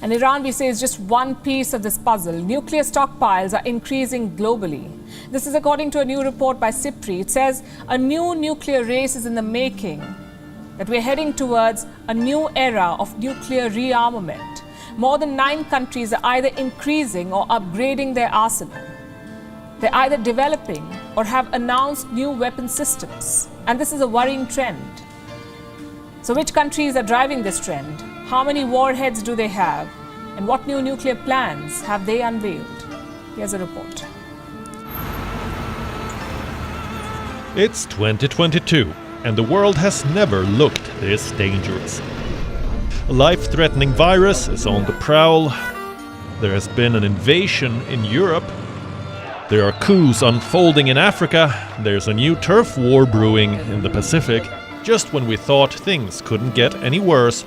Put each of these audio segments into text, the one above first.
And Iran, we say, is just one piece of this puzzle. Nuclear stockpiles are increasing globally. This is according to a new report by SIPRI. It says a new nuclear race is in the making, that we're heading towards a new era of nuclear rearmament. More than 9 countries are either increasing or upgrading their arsenal. They're either developing or have announced new weapon systems. And this is a worrying trend. So which countries are driving this trend? How many warheads do they have? And what new nuclear plans have they unveiled? Here's a report. It's 2022, and the world has never looked this dangerous. A life-threatening virus is on the prowl. There has been an invasion in Europe. There are coups unfolding in Africa. There's a new turf war brewing in the Pacific. Just when we thought things couldn't get any worse,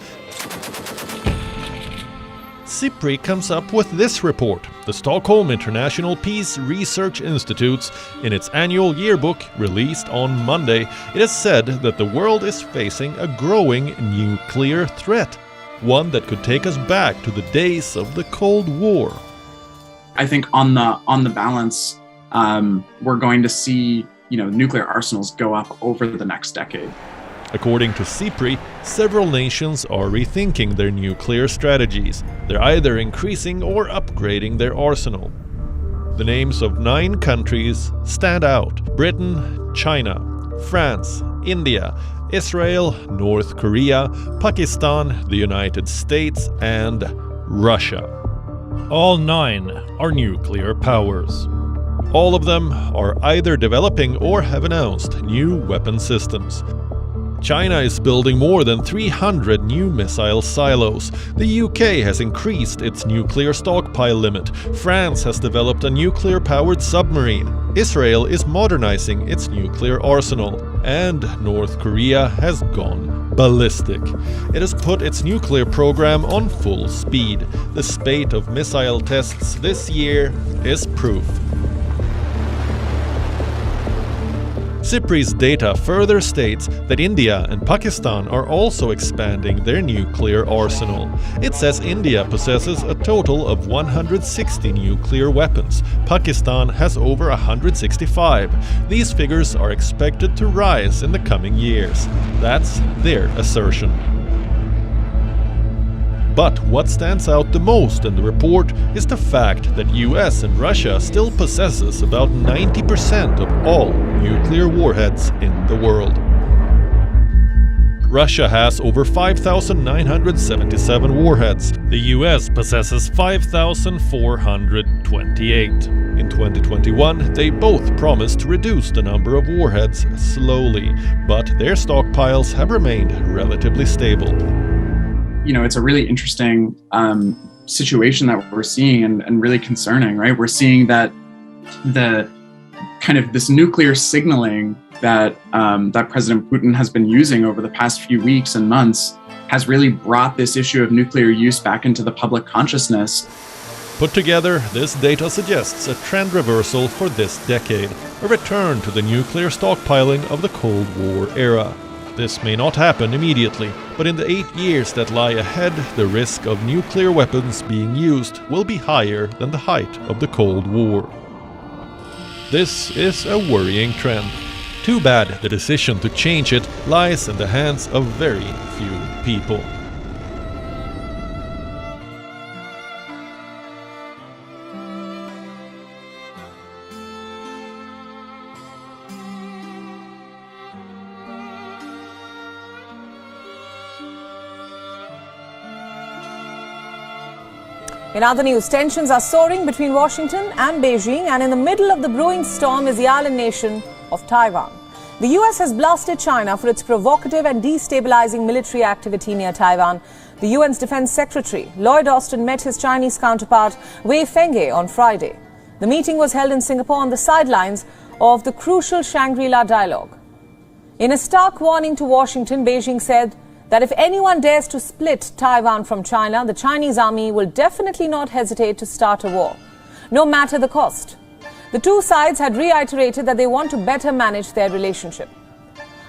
SIPRI comes up with this report. The Stockholm International Peace Research Institute, in its annual yearbook released on Monday, it has said that the world is facing a growing nuclear threat, one that could take us back to the days of the Cold War. I think on the balance, we're going to see, nuclear arsenals go up over the next decade. According to SIPRI, several nations are rethinking their nuclear strategies. They're either increasing or upgrading their arsenal. The names of 9 countries stand out: Britain, China, France, India, Israel, North Korea, Pakistan, the United States, and Russia. All 9 are nuclear powers. All of them are either developing or have announced new weapon systems. China is building more than 300 new missile silos. The UK has increased its nuclear stockpile limit. France has developed a nuclear-powered submarine. Israel is modernizing its nuclear arsenal. And North Korea has gone ballistic. It has put its nuclear program on full speed. The spate of missile tests this year is proof. SIPRI's data further states that India and Pakistan are also expanding their nuclear arsenal. It says India possesses a total of 160 nuclear weapons. Pakistan has over 165. These figures are expected to rise in the coming years. That's their assertion. But what stands out the most in the report is the fact that US and Russia still possesses about 90% of all nuclear warheads in the world. Russia has over 5,977 warheads. The US possesses 5,428. In 2021, they both promised to reduce the number of warheads slowly, but their stockpiles have remained relatively stable. It's a really interesting situation that we're seeing and really concerning, right? We're seeing that the kind of this nuclear signaling that President Putin has been using over the past few weeks and months has really brought this issue of nuclear use back into the public consciousness. Put together, this data suggests a trend reversal for this decade, a return to the nuclear stockpiling of the Cold War era. This may not happen immediately, but in the 8 years that lie ahead, the risk of nuclear weapons being used will be higher than the height of the Cold War. This is a worrying trend. Too bad the decision to change it lies in the hands of very few people. In other news, tensions are soaring between Washington and Beijing, and in the middle of the brewing storm is the island nation of Taiwan. The US has blasted China for its provocative and destabilizing military activity near Taiwan. The UN's Defense Secretary, Lloyd Austin, met his Chinese counterpart, Wei Fenghe, on Friday. The meeting was held in Singapore on the sidelines of the crucial Shangri-La dialogue. In a stark warning to Washington, Beijing said that if anyone dares to split Taiwan from China, the Chinese army will definitely not hesitate to start a war, no matter the cost. The two sides had reiterated that they want to better manage their relationship.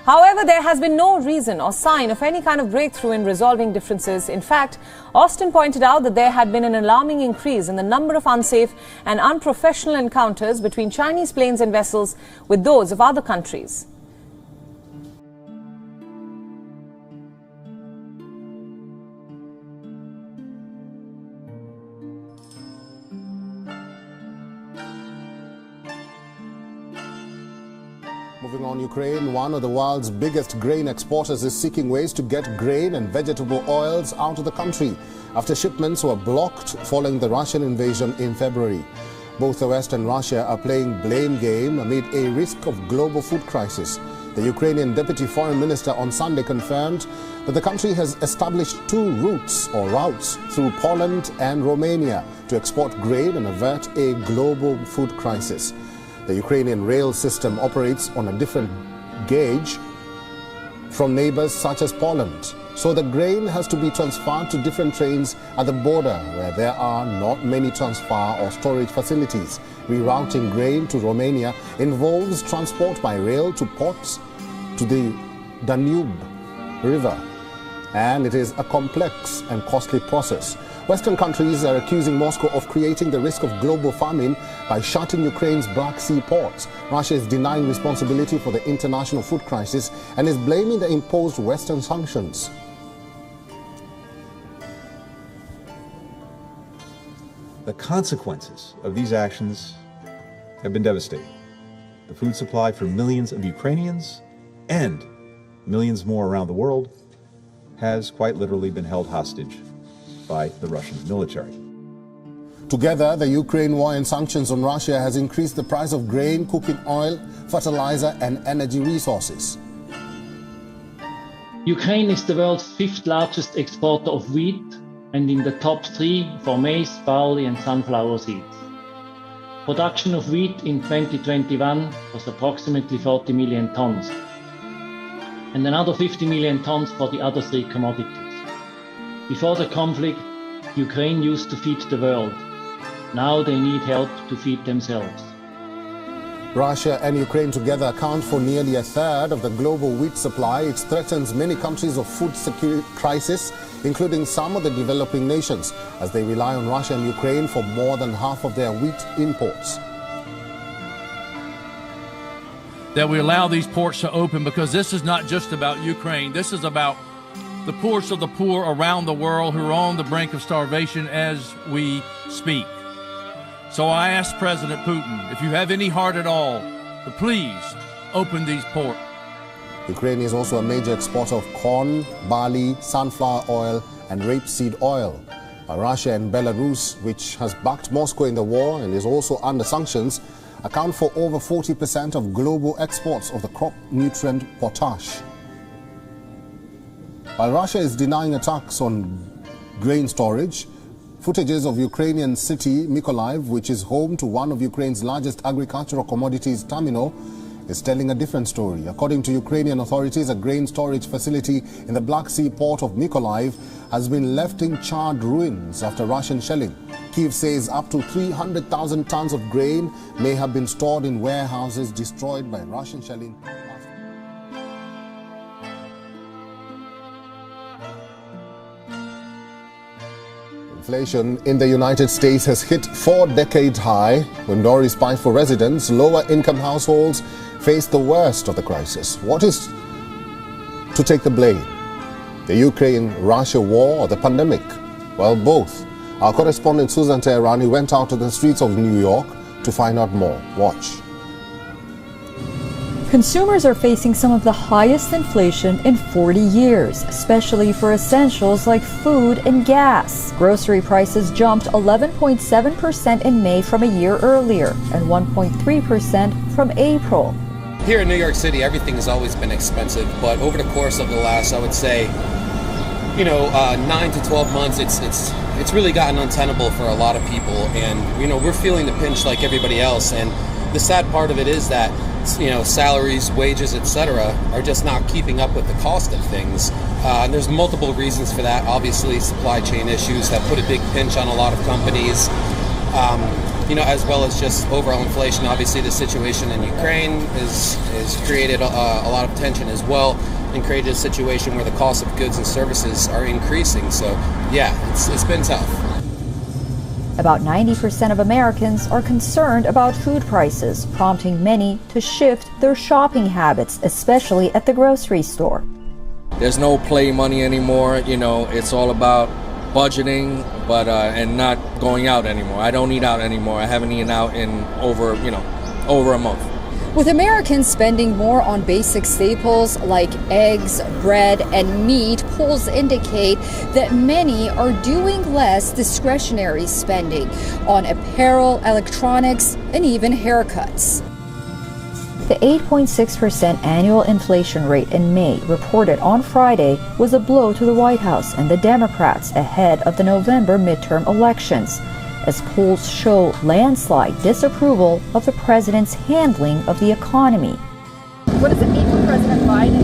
However, there has been no reason or sign of any kind of breakthrough in resolving differences. In fact, Austin pointed out that there had been an alarming increase in the number of unsafe and unprofessional encounters between Chinese planes and vessels with those of other countries. Moving on, Ukraine, one of the world's biggest grain exporters, is seeking ways to get grain and vegetable oils out of the country after shipments were blocked following the Russian invasion in February. Both the West and Russia are playing blame game amid a risk of global food crisis. The Ukrainian Deputy Foreign Minister on Sunday confirmed that the country has established two routes through Poland and Romania to export grain and avert a global food crisis. The Ukrainian rail system operates on a different gauge from neighbors such as Poland. So the grain has to be transferred to different trains at the border where there are not many transfer or storage facilities. Rerouting grain to Romania involves transport by rail to ports to the Danube River, and it is a complex and costly process. Western countries are accusing Moscow of creating the risk of global famine by shutting Ukraine's Black Sea ports. Russia is denying responsibility for the international food crisis and is blaming the imposed Western sanctions. The consequences of these actions have been devastating. The food supply for millions of Ukrainians and millions more around the world has quite literally been held hostage by the Russian military. Together, the Ukraine war and sanctions on Russia has increased the price of grain, cooking oil, fertilizer and energy resources. Ukraine is the world's fifth largest exporter of wheat and in the top 3 for maize, barley and sunflower seeds. Production of wheat in 2021 was approximately 40 million tons and another 50 million tons for the other 3 commodities. Before the conflict, Ukraine used to feed the world. Now they need help to feed themselves. Russia and Ukraine together account for nearly a third of the global wheat supply. It threatens many countries of food security crisis, including some of the developing nations, as they rely on Russia and Ukraine for more than half of their wheat imports. That we allow these ports to open, because this is not just about Ukraine. This is about the poorest of the poor around the world who are on the brink of starvation as we speak. So I ask President Putin, if you have any heart at all, to please open these ports. Ukraine is also a major exporter of corn, barley, sunflower oil and rapeseed oil. Russia and Belarus, which has backed Moscow in the war and is also under sanctions, account for over 40% of global exports of the crop nutrient potash. While Russia is denying attacks on grain storage, footages of Ukrainian city Mykolaiv, which is home to one of Ukraine's largest agricultural commodities terminal, is telling a different story. According to Ukrainian authorities, a grain storage facility in the Black Sea port of Mykolaiv has been left in charred ruins after Russian shelling. Kyiv says up to 300,000 tons of grain may have been stored in warehouses destroyed by Russian shelling. Inflation in the United States has hit 4-decade high. When door is spiked for residents, lower-income households face the worst of the crisis. What is to take the blame? The Ukraine-Russia war or the pandemic? Well, both. Our correspondent Susan Teherani went out to the streets of New York to find out more. Watch. Consumers are facing some of the highest inflation in 40 years, especially for essentials like food and gas. Grocery prices jumped 11.7% in May from a year earlier and 1.3% from April. Here in New York City, everything has always been expensive, but over the course of the last, I would say, 9 to 12 months, it's really gotten untenable for a lot of people, and we're feeling the pinch like everybody else. And the sad part of it is that salaries, wages, etc. are just not keeping up with the cost of things. And there's multiple reasons for that. Obviously, supply chain issues have put a big pinch on a lot of companies. as well as just overall inflation. Obviously, the situation in Ukraine has created a lot of tension as well, and created a situation where the cost of goods and services are increasing. So, yeah, it's been tough. About 90% of Americans are concerned about food prices, prompting many to shift their shopping habits, especially at the grocery store. There's no play money anymore. It's all about budgeting, but and not going out anymore. I don't eat out anymore. I haven't eaten out in over a month. With Americans spending more on basic staples like eggs, bread, and meat, polls indicate that many are doing less discretionary spending on apparel, electronics, and even haircuts. The 8.6% annual inflation rate in May, reported on Friday, was a blow to the White House and the Democrats ahead of the November midterm elections, as polls show landslide disapproval of the president's handling of the economy. What does it mean for President Biden?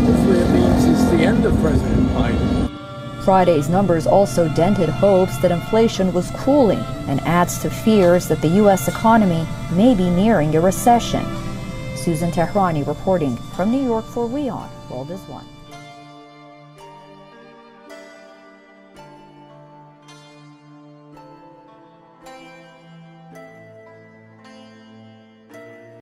Hopefully it means it's the end of President Biden. Friday's numbers also dented hopes that inflation was cooling and adds to fears that the U.S. economy may be nearing a recession. Susan Tehrani reporting from New York for WION, World is One.